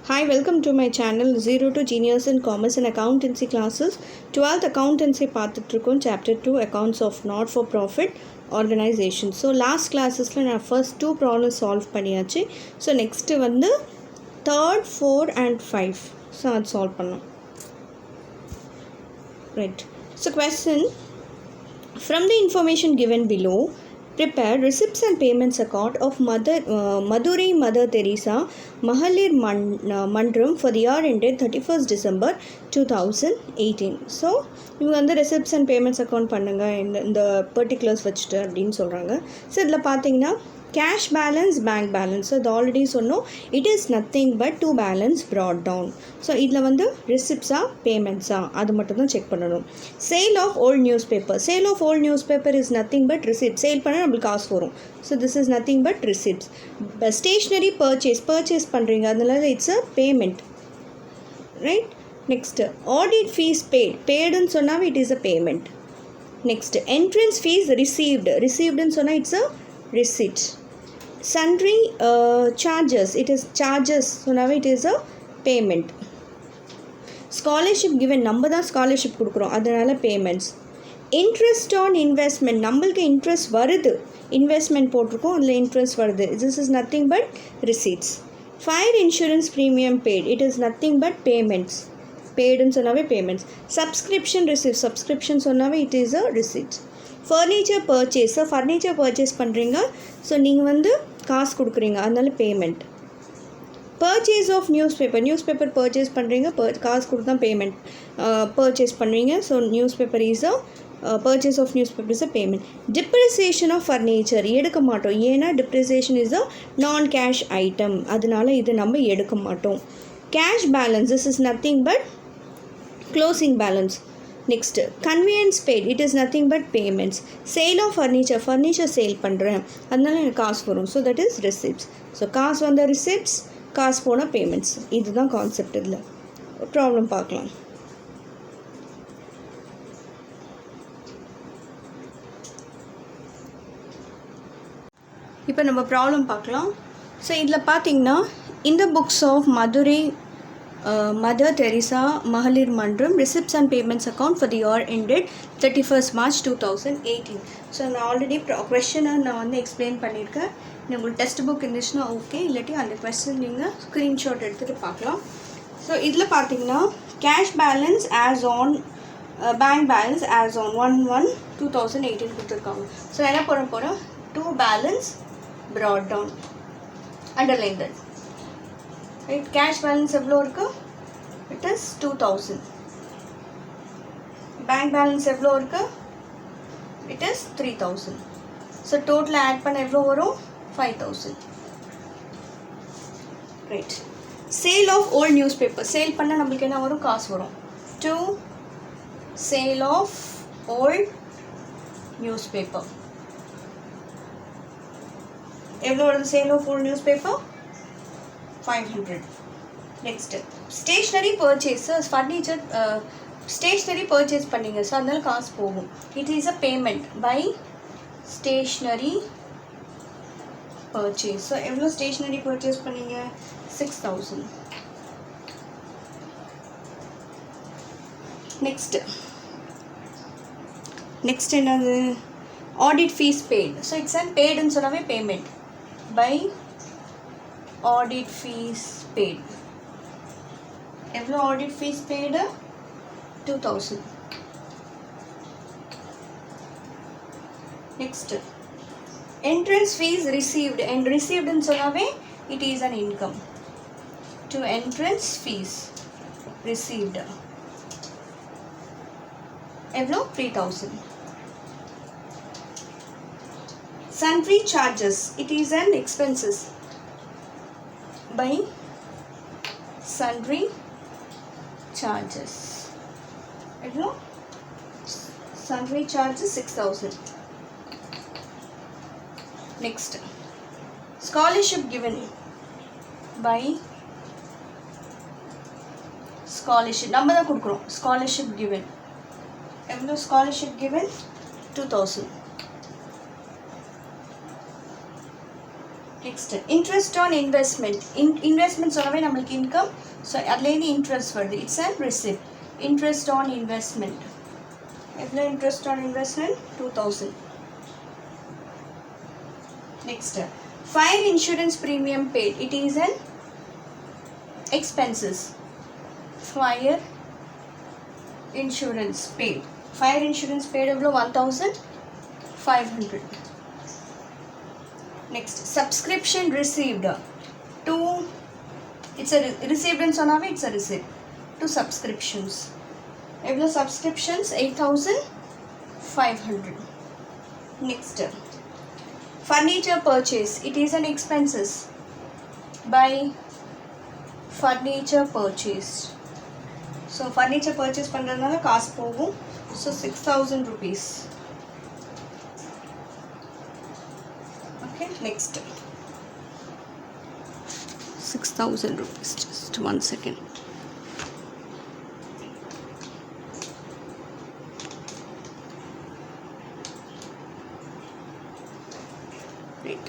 Hi, welcome to my channel Zero to Genius in Commerce and Accountancy classes. 12th Accountancy பார்த்துட்ருக்கோம் Chapter 2 Accounts of Not for Profit Organization. So last classes நான் first 2 problems solve பண்ணியாச்சு. So next வந்து 3rd, 4 and 5. So அது solve பண்ணோம். Right. So question, from the information given below, prepare receipts and payments account of Madurai Mother Teresa Mahalir Mandram for the year ended 31st December 2018. So இவங்க வந்து receipts and payments account பண்ணுங்க இந்த particulars வச்சுட்டு அப்படின்னு சொல்கிறாங்க. So இதில் பார்த்தீங்கன்னா cash balance, bank balance. So இது ஆல்ரெடி சொன்னோம், it is nothing but to balance brought down. So இதில் வந்து receipts-ஆ payments-ஆ அது மட்டும் தான் செக் பண்ணணும். Sale of old newspaper. Sale of old newspaper is nothing but receipts. Sale பண்ணால் நம்மளுக்கு காசு வரும். So this is nothing but receipts. Stationery purchase பண்ணுறீங்க, அதனால it's a payment, right? Next, audit fees paidன்னு சொன்னால் it is a payment. Next, entrance fees receivedன்னு சொன்னால் it's a receipt. Sundry charges, it is charges, so now it is a payment. Scholarship given, நம்ம தான் scholarship கொடுக்குறோம், அதனால payments. Interest on investment, நம்மளுக்கு interest வருது, investment போட்டிருக்கோம், அதில் இன்ட்ரெஸ்ட் வருது, this is nothing but receipts. Fire insurance premium paid, it is nothing but payments. Paidன்னு சொன்னாவே payments. Subscription receipt, subscription சொன்னாவே it is a receipt. Furniture purchase, so furniture purchase பண்ணுறீங்க, so நீங்கள் வந்து காசு கொடுக்குறீங்க, அதனால payment. Purchase of newspaper purchase பண்ணுறீங்க, காசு கொடுத்தா பேமெண்ட். பர்ச்சேஸ் பண்ணுறீங்க, so newspaper is a purchase of newspaper is a payment. Depreciation of furniture எடுக்க மாட்டோம், ஏன்னா டிப்ரிசியேஷன் இஸ் அ நான் கேஷ் ஐட்டம், அதனால இது நம்ம எடுக்க மாட்டோம். Cash balance, this is nothing but closing balance. Next, conveyance paid, it is nothing but payments. Sale of furniture sale பண்ணுறேன், அதனால எனக்கு காசு வரும், so that is receipts. So காசு வந்த receipts, காசு போன payments. இதுதான் கான்செப்ட். இதில் ப்ராப்ளம் பார்க்கலாம். இப்போ நம்ம ப்ராப்ளம் பார்க்கலாம். ஸோ இதில் பார்த்தீங்கன்னா இந்த books of Madurai Mother Teresa Mahalir Mandram receipts and payments account for the year ended 31st March 2018. So நான் ஆல்ரெடி கொஷனை நான் வந்து எக்ஸ்பிளைன் பண்ணியிருக்கேன். உங்களுக்கு டெக்ஸ்ட் புக் இருந்துச்சுன்னா ஓகே, இல்லாட்டி அந்த கொஸ்டின் நீங்கள் ஸ்க்ரீன்ஷாட் எடுத்துகிட்டு பார்க்கலாம். ஸோ இதில் பார்த்தீங்கன்னா cash balance as on bank balance as on 1/1/2018 கொடுத்துருக்காங்க. ஸோ என்ன பண்ண போகிறோம், to balance brought down, underline that. Right, cash balance எவ்வளோ இருக்குது, இட் இஸ் 2000. பேங்க் பேலன்ஸ் எவ்வளோ இருக்குது, it is 3000. So total add பண்ண எவ்வளோ வரும், 5000. Right, sale of old newspaper, sale பண்ண நம்மளுக்கு என்ன வரும், காசு வரும். To sale of old newspaper எவ்வளோ வருது, sale of old news paper 500. Next, stationery purchases, furniture stationery purchase பண்ணிங்க, ஸோ அதனால காசு போகும். It is a payment by stationery purchase. So எவ்வளோ stationery purchase பண்ணிங்க, 6000. Next என்னது, audit fees paid. So it's an paidன்னு சொன்னாவே payment by audit fees paid. எவ்வளோ audit fees paid, 2000. Next, entrance fees received, and receivedன்னு சொன்னாவே it is an income. To entrance fees received எவ்வளோ, 3000. Sundry charges, it is an expenses by sundry charges. எவ்வளோ, sundry charges 6000. Next, scholarship given by scholarship, நம்ம தான் கொடுக்குறோம், scholarship given எவ்வளோ, scholarship given 2000. Next, interest on investment. Investment சொன்னவே நம்மளுக்கு income. So அதுலேருந்து interest வருது. It's a receipt. Interest on investment. எவ்வளோ interest on investment? 2000. Next, fire insurance premium paid. It is an expenses. Fire insurance paid. Fire insurance paid எவ்வளோ? 1500. Next, subscription received. It's a received and sonave, it's a receipt. 2 subscriptions. Every subscriptions 8500. Next, furniture purchase. It is an expenses by furniture purchase. So furniture purchase பண்றதுனால காசு போகும். So 6000 rupees. Okay, next 6000 rupees. Just 1 second. Right.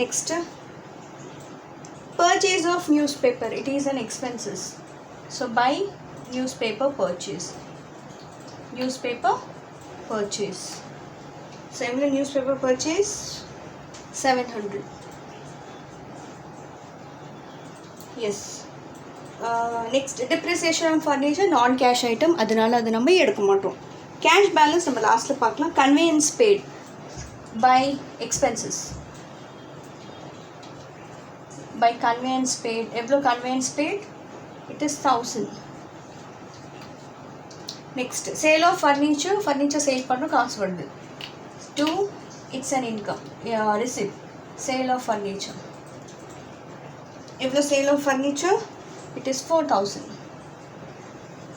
Next, purchase of newspaper. It is an expenses. So buy newspaper purchase. Newspaper purchase. So every newspaper purchase 700. Yes. Next, depreciation on furniture non-cash item. அதனால அது நம்ம எடுக்க மாட்டோம். Cash balance நம்ம லாஸ்ட்ல பார்க்கலாம். Conveyance paid by expenses. By conveyance paid. எவ்வளோ conveyance paid? It is 1000. Next, sale of furniture. Furniture sale பண்ண காசு வருது. 2, it's an income. Receipt. Sale of furniture. எவ்வளோ sale of furniture? It is 4000.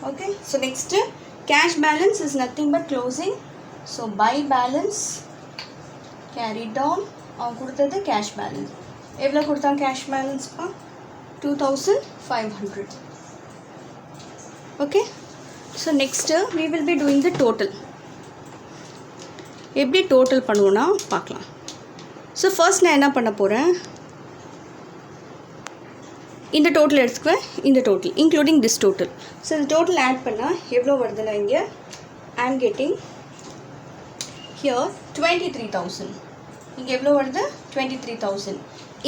Okay, so next, cash balance is nothing but closing. So buy balance carried down. அவன் கொடுத்தது cash balance. எவ்வளோ கொடுத்தான் cash balance? 2500. Okay, so next we will be doing the total. எப்படி total பண்ணுவோன்னா பார்க்கலாம். So first நான் என்ன பண்ண போகிறேன், இந்த டோட்டல் எடுத்துக்குவேன், இந்த total including this total. So இந்த டோட்டல் ஆட் பண்ணால் எவ்வளோ வருதுன்னா இங்கே ஐ ஆம் கெட்டிங் ஹியர் 23000. இங்கே எவ்வளோ வருது? 23000.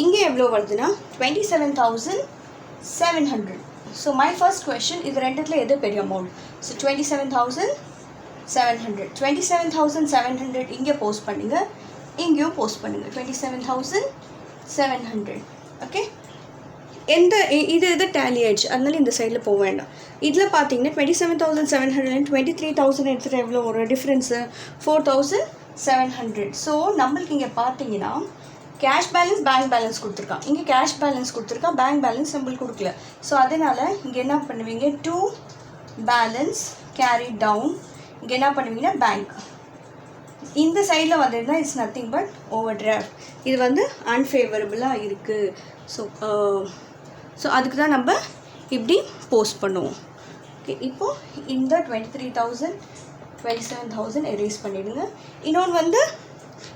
இங்கே எவ்வளோ வருதுன்னா 27700. ஸோ மை ஃபர்ஸ்ட் கொஷின், இது ரெண்டுத்தில் எது பெரிய அமௌண்ட்? ஸோ 27700. 27700 இங்கே போஸ்ட் பண்ணுங்க, இங்கேயும் போஸ்ட் பண்ணுங்கள் 27700. ஓகே, இது டேலி ஆயிடுச்சு, அதனால இந்த சைடில் போக வேண்டாம். இதில் பார்த்தீங்கன்னா 27700 and 23000 எடுத்துகிட்டு எவ்வளோ ஒரு டிஃப்ரென்ஸு? 4700. ஸோ நம்மளுக்கு இங்கே பார்த்தீங்கன்னா கேஷ் பேலன்ஸ் பேங்க் பேலன்ஸ் கொடுத்துருக்கான், இங்கே கேஷ் பேலன்ஸ் கொடுத்துருக்கான், பேங்க் பேலன்ஸ் நம்மளுக்கு கொடுக்கல. ஸோ அதனால் இங்கே என்ன பண்ணுவீங்க, 2 பேலன்ஸ் கேரி டவுன், இங்கே என்ன பண்ணுவீங்கன்னா பேங்க். இந்த சைடில் வந்ததுன்னா it's nothing but over draft. இது வந்து அன்ஃபேவரபுளாக இருக்குது. ஸோ அதுக்கு தான் நம்ம இப்படி போஸ்ட் பண்ணுவோம். ஓகே, இப்போது இந்த 23000 27000 எரேஸ் பண்ணிவிடுங்க. இன்னொன்று வந்து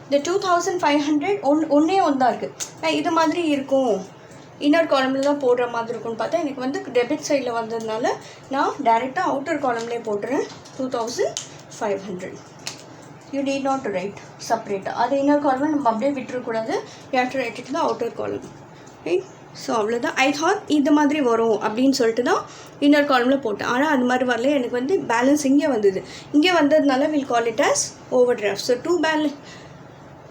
இந்த 2500 ஒன்றே ஒன்றா இருக்குது. நான் இது மாதிரி இருக்கும், இன்னர் காலமில் தான் போடுற மாதிரி இருக்கும்னு பார்த்தா எனக்கு வந்து டெபிட் சைடில் வந்ததுனால நான் டேரெக்டாக அவுட்டர் காலம்லேயே போட்டுறேன் 2500. You need not to right செப்பரேட்டாக. அது இன்னர் காலம் நம்ம அப்படியே விட்டுறக்கூடாது, you have to right it தான் அவுட்டர் காலம். ரைட், ஸோ அவ்வளோதான். ஐ தாட் இது மாதிரி வரும் அப்படின்னு சொல்லிட்டு தான் இன்னர் காலமில் போட்டேன். ஆனால் அது மாதிரி வரல, எனக்கு வந்து பேலன்ஸ் இங்கே வந்தது. இங்கே வந்ததுனால will call it as overdraft. So 2 balance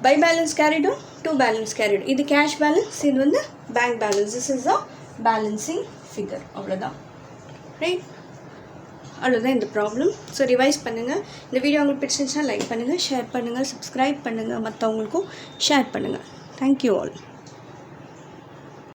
by balance carried on, 2 balance carried. இது கேஷ் பேலன்ஸ், இது வந்து bank balance. This is the balancing figure. அவ்வளோதான். ரைட், அவ்வளோதான் இந்த ப்ராப்ளம். ஸோ ரிவைஸ் பண்ணுங்கள். இந்த வீடியோ உங்களுக்கு பிடிச்சிருந்துச்சுன்னா லைக் பண்ணுங்கள், ஷேர் பண்ணுங்கள், சப்ஸ்கிரைப் பண்ணுங்கள், மற்றவங்களுக்கும் ஷேர் பண்ணுங்கள். Thank you all.